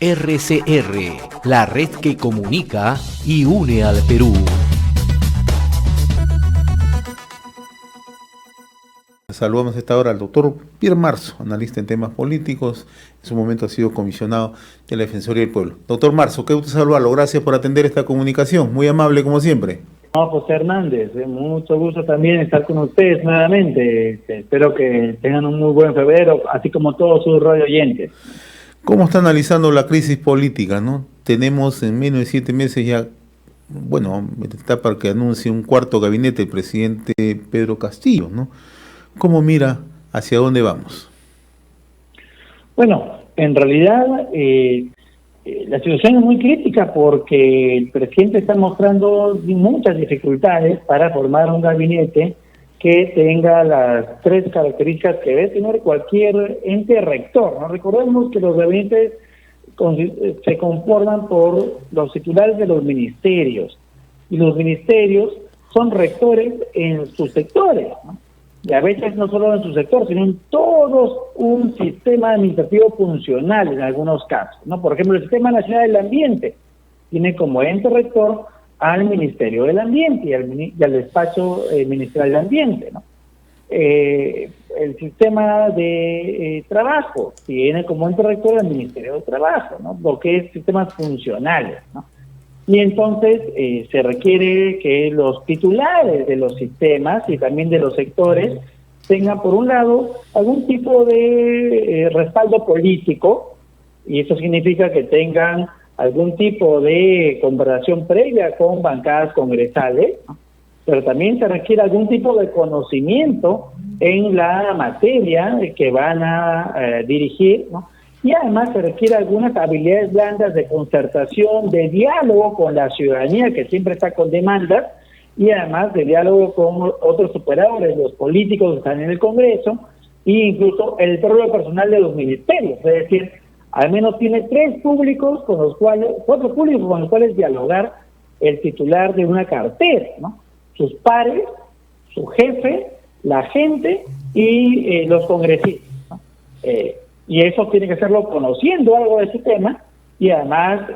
RCR, la red que comunica y une al Perú. Saludamos a esta hora al doctor Pierre Marzo, analista en temas políticos. En su momento ha sido comisionado de la Defensoría del Pueblo. Doctor Marzo, qué gusto saludarlo. Gracias por atender esta comunicación. Muy amable como siempre. No, José Hernández, mucho gusto también estar con ustedes nuevamente. Espero que tengan un muy buen febrero, así como todos sus radio oyentes. ¿Cómo está analizando la crisis política, no? Tenemos en menos de 7 meses ya, bueno, está para que anuncie un cuarto gabinete el presidente Pedro Castillo, ¿no? ¿Cómo mira hacia dónde vamos? Bueno, en realidad la situación es muy crítica porque el presidente está mostrando muchas dificultades para formar un gabinete que tenga las 3 características que debe tener cualquier ente rector, ¿no? Recordemos que los gabinetes se conforman por los titulares de los ministerios, y los ministerios son rectores en sus sectores, ¿no? Y a veces no solo en su sector, sino en todo un sistema administrativo funcional en algunos casos, ¿no? Por ejemplo, el Sistema Nacional del Ambiente tiene como ente rector al Ministerio del Ambiente y al despacho ministerial del Ambiente, ¿no? El sistema de trabajo tiene como ente rector al Ministerio de Trabajo, ¿no? Porque es sistemas funcionales, ¿no? Y entonces se requiere que los titulares de los sistemas y también de los sectores tengan, por un lado, algún tipo de respaldo político, y eso significa que tengan algún tipo de conversación previa con bancadas congresales, ¿no? Pero también se requiere algún tipo de conocimiento en la materia que van a dirigir, ¿no? Y además se requiere algunas habilidades blandas de concertación, de diálogo con la ciudadanía, que siempre está con demandas, y además de diálogo con otros operadores, los políticos que están en el Congreso, e incluso el propio personal de los ministerios. Es decir, al menos tiene 4 públicos con los cuales dialogar el titular de una cartera, ¿no? Sus pares, su jefe, la gente y los congresistas, ¿no? Y eso tiene que hacerlo conociendo algo de ese tema y además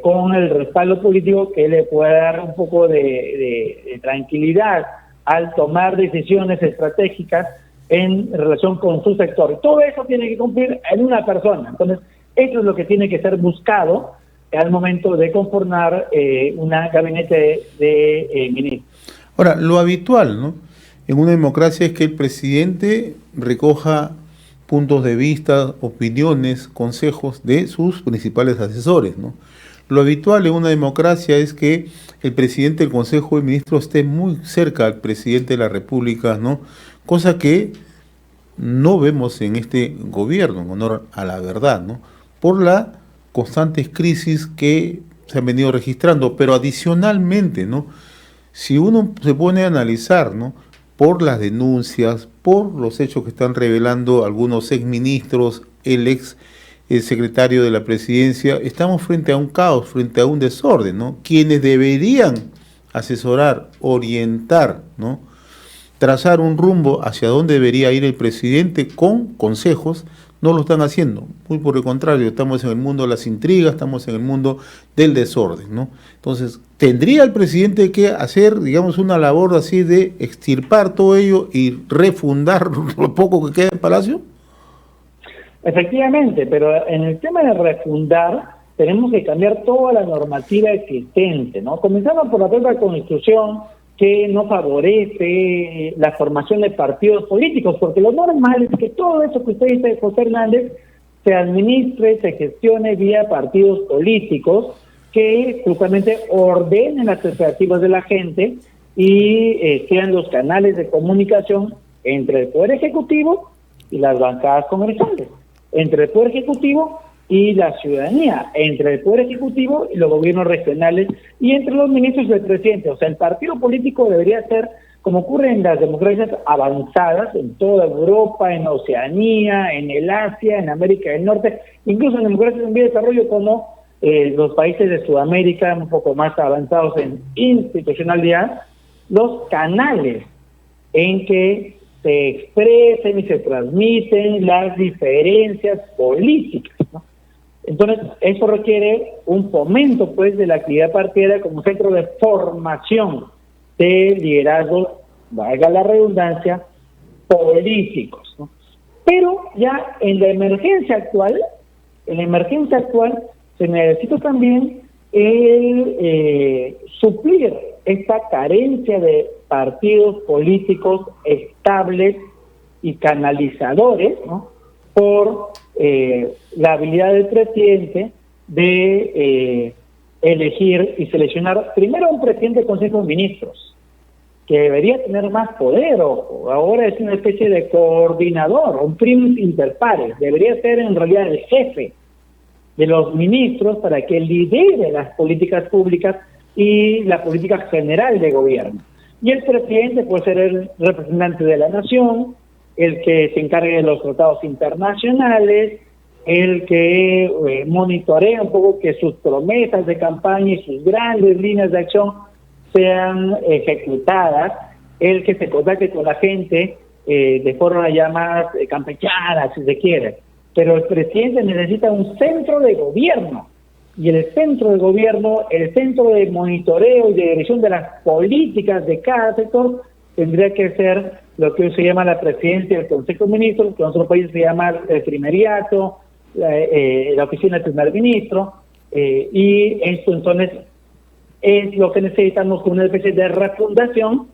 con el respaldo político que le pueda dar un poco de tranquilidad al tomar decisiones estratégicas en relación con su sector. Todo eso tiene que cumplir en una persona. Entonces, eso es lo que tiene que ser buscado al momento de conformar un gabinete de ministros. Ahora, lo habitual, ¿no?, en una democracia es que el presidente recoja puntos de vista, opiniones, consejos de sus principales asesores, ¿no? Lo habitual en una democracia es que el presidente del Consejo de Ministros esté muy cerca al presidente de la República, ¿no? Cosa que no vemos en este gobierno, en honor a la verdad, ¿no?, por las constantes crisis que se han venido registrando. Pero adicionalmente, ¿no?, si uno se pone a analizar, ¿no?, por las denuncias, por los hechos que están revelando algunos exministros, el ex secretario de la presidencia, estamos frente a un caos, frente a un desorden, ¿no? Quienes deberían asesorar, orientar, ¿no?, trazar un rumbo hacia dónde debería ir el presidente con consejos, no lo están haciendo. Muy por el contrario, estamos en el mundo de las intrigas, estamos en el mundo del desorden, ¿no? Entonces, ¿tendría el presidente que hacer, digamos, una labor así de extirpar todo ello y refundar lo poco que queda en Palacio? Efectivamente, pero en el tema de refundar tenemos que cambiar toda la normativa existente, ¿no? Comenzando por la propia Constitución, que no favorece la formación de partidos políticos, porque lo normal es que todo eso que usted dice, José Hernández, se administre, se gestione vía partidos políticos que justamente ordenen las expectativas de la gente y sean los canales de comunicación entre el Poder Ejecutivo y las bancadas congresales, entre el Poder Ejecutivo y la ciudadanía, entre el Poder Ejecutivo y los gobiernos regionales y entre los ministros del presidente. O sea, el partido político debería ser, como ocurre en las democracias avanzadas, en toda Europa, en Oceanía, en el Asia, en América del Norte, incluso en democracias en vía de desarrollo como los países de Sudamérica, un poco más avanzados en institucionalidad, los canales en que se expresen y se transmiten las diferencias políticas, ¿no? Entonces, eso requiere un fomento, pues, de la actividad partidaria como centro de formación de liderazgos, valga la redundancia, políticos, ¿no? Pero ya en la emergencia actual se necesita también suplir esta carencia de partidos políticos estables y canalizadores, ¿no? Por la habilidad del presidente de elegir y seleccionar primero un presidente del Consejo de Ministros, que debería tener más poder, ojo. Ahora es una especie de coordinador, un primus inter pares, debería ser en realidad el jefe de los ministros para que lidere las políticas públicas y la política general de gobierno. Y el presidente puede ser el representante de la nación, el que se encargue de los tratados internacionales, el que monitorea un poco que sus promesas de campaña y sus grandes líneas de acción sean ejecutadas, el que se contacte con la gente de forma ya más campechana, si se quiere. Pero el presidente necesita un centro de gobierno, y el centro de gobierno, el centro de monitoreo y de dirección de las políticas de cada sector, tendría que ser lo que hoy se llama la presidencia del Consejo de Ministros, que en otros países se llama el primeriato, la oficina del primer ministro, y esto entonces es lo que necesitamos, como una especie de refundación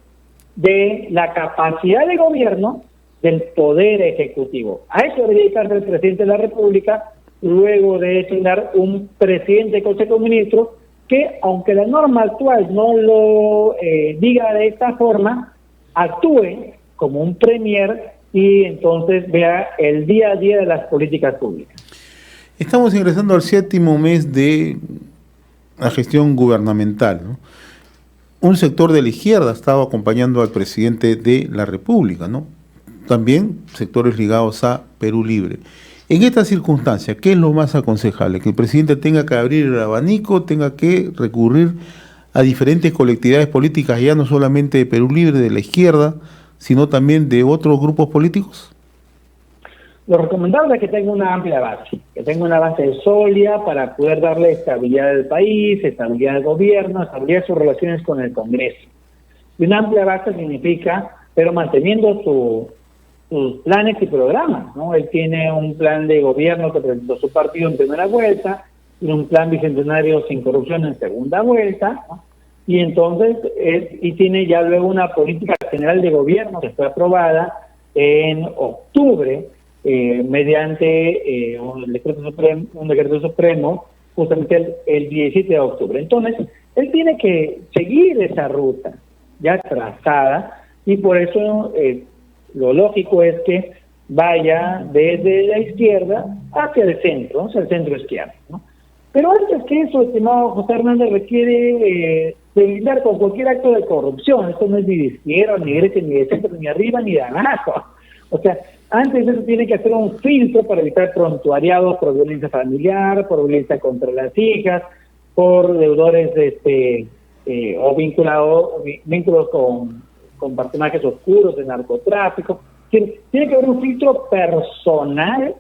de la capacidad de gobierno del poder ejecutivo. A eso debería dedicarse el presidente de la República, luego de designar un presidente del Consejo de Ministros que, aunque la norma actual no lo diga de esta forma, actúe como un premier y entonces vea el día a día de las políticas públicas. Estamos ingresando al 7º mes de la gestión gubernamental, ¿no? Un sector de la izquierda estaba acompañando al presidente de la República, ¿no? También sectores ligados a Perú Libre. En esta circunstancia, ¿qué es lo más aconsejable? ¿Que el presidente tenga que abrir el abanico, tenga que recurrir a diferentes colectividades políticas, ya no solamente de Perú Libre, de la izquierda, sino también de otros grupos políticos? Lo recomendable es que tenga una amplia base, que tenga una base sólida para poder darle estabilidad al país, estabilidad al gobierno, estabilidad a sus relaciones con el Congreso. Y una amplia base significa, pero manteniendo sus planes y programas, ¿no? Él tiene un plan de gobierno que presentó su partido en primera vuelta, tiene un plan bicentenario sin corrupción en segunda vuelta, ¿no? Y entonces tiene ya luego una política general de gobierno que fue aprobada en octubre mediante un decreto supremo justamente el 17 de octubre. Entonces, él tiene que seguir esa ruta ya trazada y por eso lo lógico es que vaya desde la izquierda hacia el centro, hacia el centro izquierdo, ¿no? Pero antes que eso, estimado José Hernández, requiere blindar con cualquier acto de corrupción. Esto no es ni de izquierda, ni de derecha, ni de centro, ni de arriba, ni de abajo. O sea, antes de eso tiene que hacer un filtro para evitar prontuariados por violencia familiar, por violencia contra las hijas, por deudores o vínculos con personajes oscuros de narcotráfico. Tiene que haber un filtro personal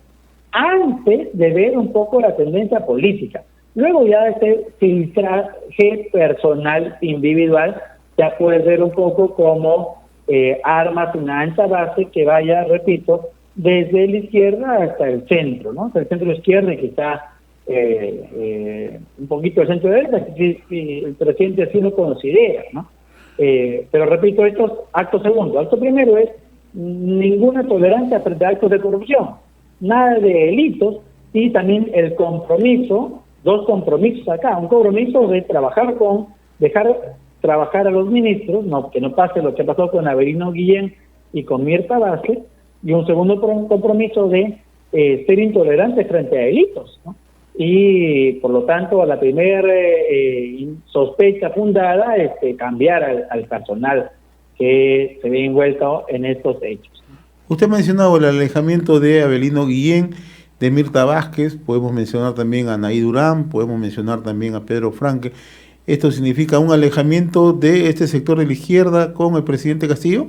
antes de ver un poco la tendencia política. Luego ya este filtraje personal individual ya puede ser un poco como armas una ancha base que vaya, repito, desde la izquierda hasta el centro, ¿no? Hasta el centro izquierda y quizá un poquito el centro derecha, si el presidente así lo considera, ¿no? Pero repito, estos actos segundos. Acto primero es ninguna tolerancia frente a actos de corrupción, nada de delitos y también el compromiso, dos compromisos acá, un compromiso de dejar trabajar a los ministros, que no pase lo que pasó con Avelino Guillén y con Mirta Vázquez, y un segundo compromiso de ser intolerante frente a delitos, ¿no? Y por lo tanto a la primera sospecha fundada cambiar al personal que se ve envuelto en estos hechos. Usted ha mencionado el alejamiento de Avelino Guillén, de Mirta Vázquez, podemos mencionar también a Anaí Durán, podemos mencionar también a Pedro Franque. ¿Esto significa un alejamiento de este sector de la izquierda con el presidente Castillo?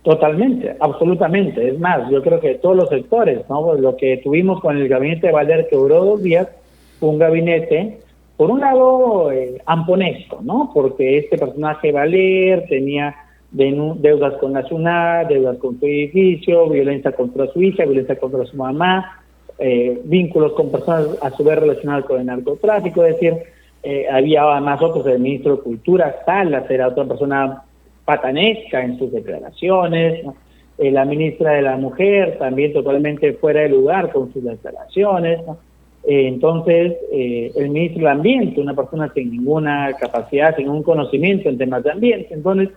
Totalmente, absolutamente. Es más, yo creo que todos los sectores, ¿no? Lo que tuvimos con el gabinete de Valer, que duró 2 días, fue un gabinete, por un lado, amponesco, ¿no? Porque este personaje Valer tenía deudas con la SUNAT, deudas con su edificio, violencia contra su hija, violencia contra su mamá, vínculos con personas a su vez relacionadas con el narcotráfico, es decir, había además otros, el ministro de Cultura, Salas, era otra persona patanesca en sus declaraciones, ¿no? La ministra de la Mujer también totalmente fuera de lugar con sus declaraciones, ¿no? Entonces, el ministro del Ambiente, una persona sin ninguna capacidad, sin ningún conocimiento en temas de ambiente. Entonces,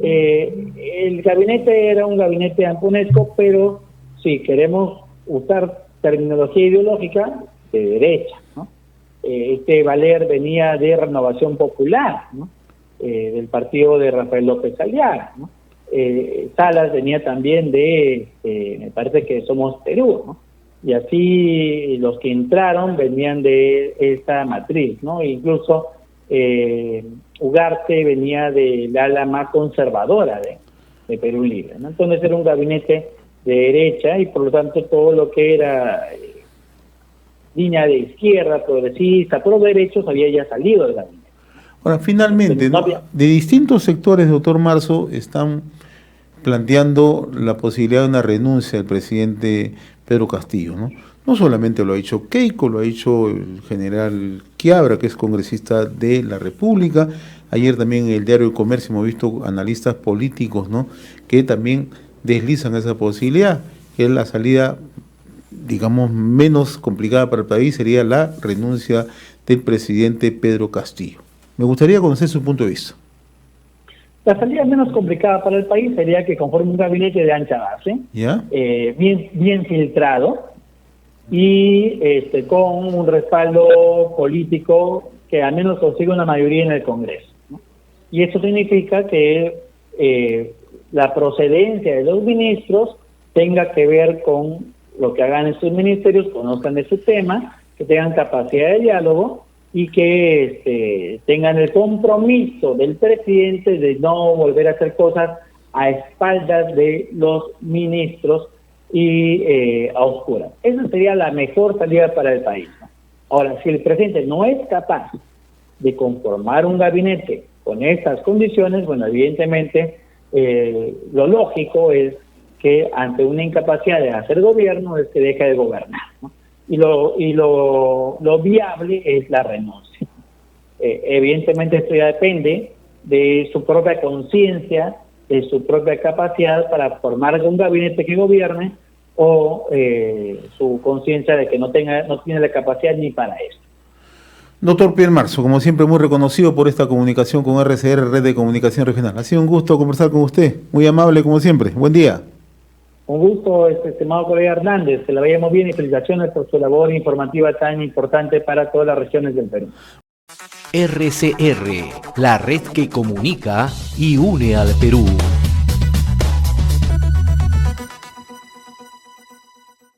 el gabinete era un gabinete amponesco, pero sí, queremos usar terminología ideológica de derecha, ¿no? Este Valer venía de Renovación Popular, ¿no? Del partido de Rafael López Aliaga, ¿no? Salas venía también de, me parece que Somos Perú, ¿no? Y así los que entraron venían de esta matriz, ¿no? Incluso Ugarte venía del ala más conservadora de Perú Libre, ¿no? Entonces era un gabinete de derecha y por lo tanto todo lo que era línea de izquierda, progresista, pro derechos había ya salido del gabinete. Ahora, finalmente, ¿no? De distintos sectores, doctor Marzo, están planteando la posibilidad de una renuncia del presidente Pedro Castillo, ¿no? No solamente lo ha dicho Keiko, lo ha dicho el general Quiabra, que es congresista de la República. Ayer también en el diario El Comercio hemos visto analistas políticos, ¿no?, que también deslizan esa posibilidad, que es la salida, digamos, menos complicada para el país, sería la renuncia del presidente Pedro Castillo. Me gustaría conocer su punto de vista. La salida menos complicada para el país sería que conforme un gabinete de ancha base, ¿ya?, bien filtrado y con un respaldo político que al menos consiga una mayoría en el Congreso, ¿no? Y eso significa que la procedencia de los ministros tenga que ver con lo que hagan en sus ministerios, conozcan de su tema, que tengan capacidad de diálogo y que tengan el compromiso del presidente de no volver a hacer cosas a espaldas de los ministros y a oscuras. Esa sería la mejor salida para el país, ¿no? Ahora, si el presidente no es capaz de conformar un gabinete con estas condiciones, bueno, evidentemente lo lógico es que ante una incapacidad de hacer gobierno es que deje de gobernar, ¿no? Y lo viable es la renuncia. Evidentemente esto ya depende de su propia conciencia, de su propia capacidad para formar un gabinete que gobierne o su conciencia de que no tiene la capacidad ni para eso. Doctor Pierre Marzo, como siempre muy reconocido por esta comunicación con RCR, Red de Comunicación Regional. Ha sido un gusto conversar con usted, muy amable como siempre. Buen día. Un gusto, estimado colega Hernández, que la veamos bien y felicitaciones por su labor informativa tan importante para todas las regiones del Perú. RCR, la red que comunica y une al Perú.